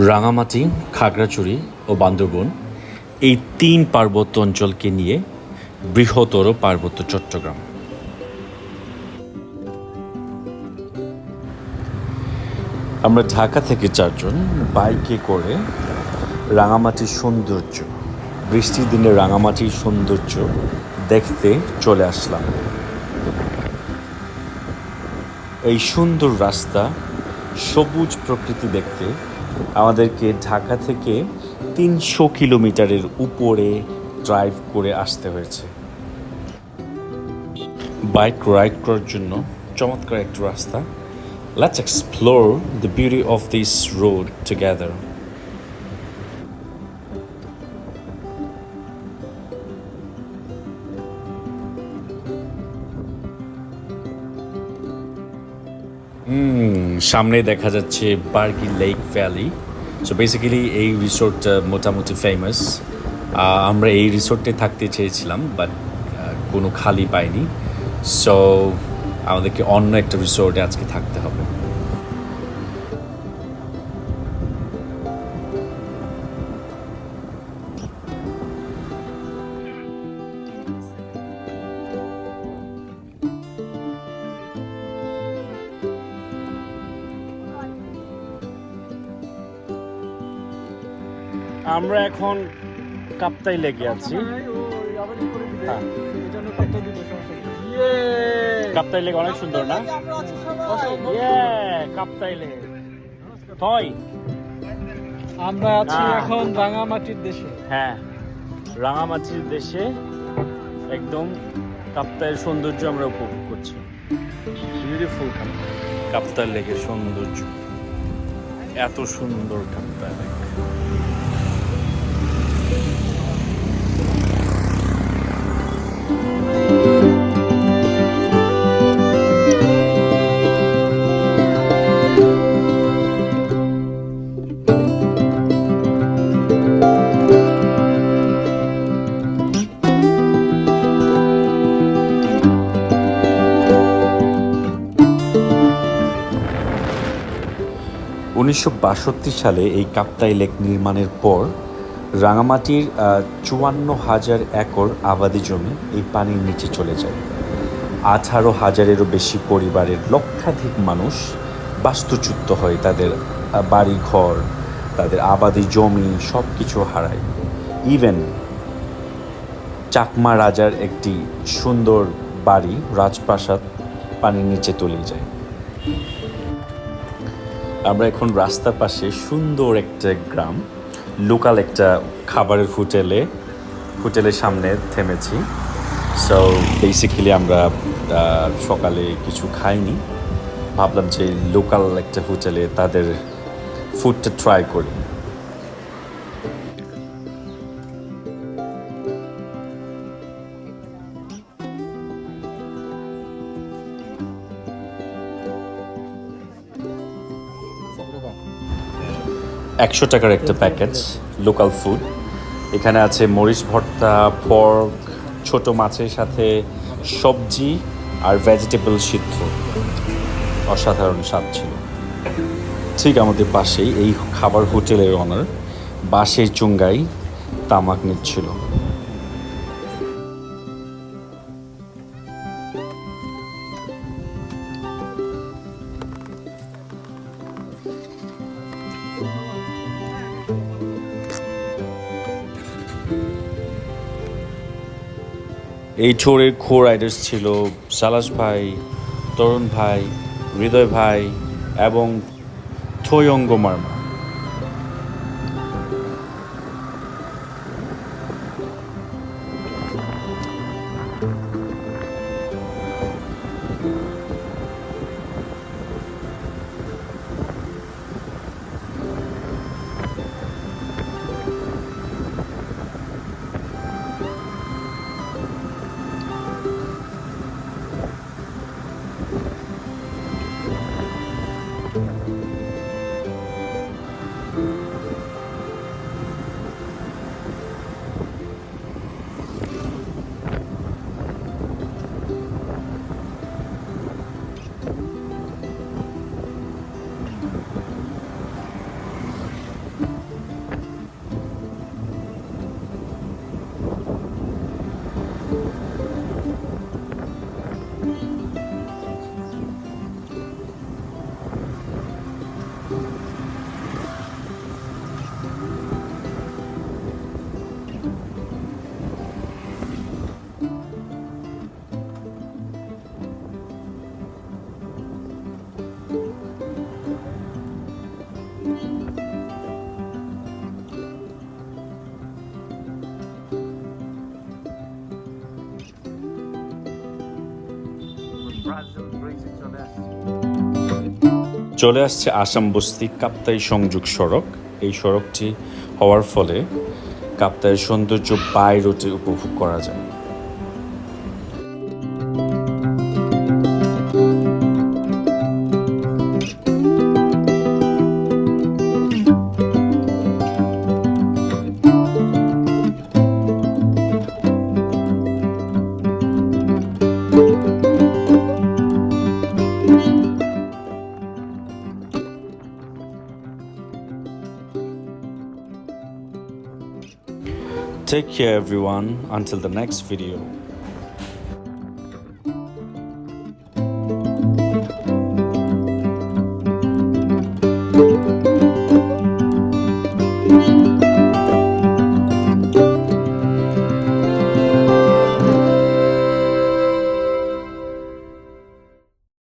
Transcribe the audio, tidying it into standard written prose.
রাঙামাটি, খাগড়াছড়ি ও বান্দরবন এই তিন পার্বত্য অঞ্চলকে নিয়ে বৃহত্তর পার্বত্য চট্টগ্রাম। আমরা ঢাকা থেকে চারজন বাইকে করে রাঙামাটির সৌন্দর্য, বৃষ্টির দিনে রাঙামাটির সৌন্দর্য দেখতে চলে আসলাম। এই সুন্দর রাস্তা, সবুজ প্রকৃতি দেখতে আমাদেরকে ঢাকা থেকে ৩০০ কিলোমিটারের উপরে ড্রাইভ করে আসতে হয়েছে। বাইক রাইড করার জন্য চমৎকার একটা রাস্তা। Let's explore the beauty of this road together. সামনে দেখা যাচ্ছে Bargi lake valley. So basically এই রিসোর্টটা মোটামুটি ফেমাস। আমরা এই রিসোর্টে থাকতে চেয়েছিলাম, বাট কোনো খালি পাইনি। সো আমাদেরকে অন্য একটা রিসোর্টে আজকে থাকতে হবে। আমরা এখন কাপ্তাই লেগে আছি। কাপ্তাই লেক অনেক সুন্দর না? কাপ্তাই লেক। আমরা আছি এখন রাঙামাটির দেশে। হ্যাঁ, রাঙামাটির দেশে একদম কাপ্তাইয়ের সৌন্দর্য আমরা উপভোগ করছি। বিউটিফুল কাপ্তাই লেকের সৌন্দর্য, এত সুন্দর কাপ্তাই লেক। 1962 সালে এই কাপ্তাই লেক নির্মাণের পর রাঙামাটির 54,000 একর আবাদি জমি এই পানির নিচে চলে যায়। 18,000-এরও বেশি পরিবারের লক্ষাধিক মানুষ বাস্তুচ্যুত হয়, তাদের বাড়িঘর, তাদের আবাদি জমি সব কিছু হারায়। ইভেন চাকমা রাজার একটি সুন্দর বাড়ি, রাজপ্রাসাদ পানির নিচে তলিয়ে যায়। আমরা এখন রাস্তার পাশে সুন্দর একটা গ্রাম, লোকাল একটা খাবারের হোটেলের সামনে থেমেছি। সো বেসিক্যালি আমরা সকালে কিছু খাইনি, ভাবলাম যে লোকাল একটা হোটেলে তাদের ফুডটা ট্রাই করি। $100 একটা প্যাকেজ লোকাল ফুড। এখানে আছে মরিচ ভর্তা, পর্ক, ছোট মাছের সাথে সবজি আর ভেজিটেবল সিদ্ধ। অসাধারণ স্বাদ ছিল। ঠিক আমাদের পাশেই এই খাবার হোটেলের অনার বাঁশের চুঙ্গাই তামাক নিচ্ছিল। এই টোরের কো রাইডার্স ছিল সালাস ভাই, তরুণ ভাই, হৃদয় ভাই এবং থৈয়ঙ্গ মার্মা। চলে আসছে আসাম বস্তি কাপ্তাই সংযোগ সড়ক। এই সড়কটি হওয়ার ফলে কাপ্তাইয়ের সৌন্দর্য বাই রোডে উপভোগ করা যায়। Take care everyone until the next video.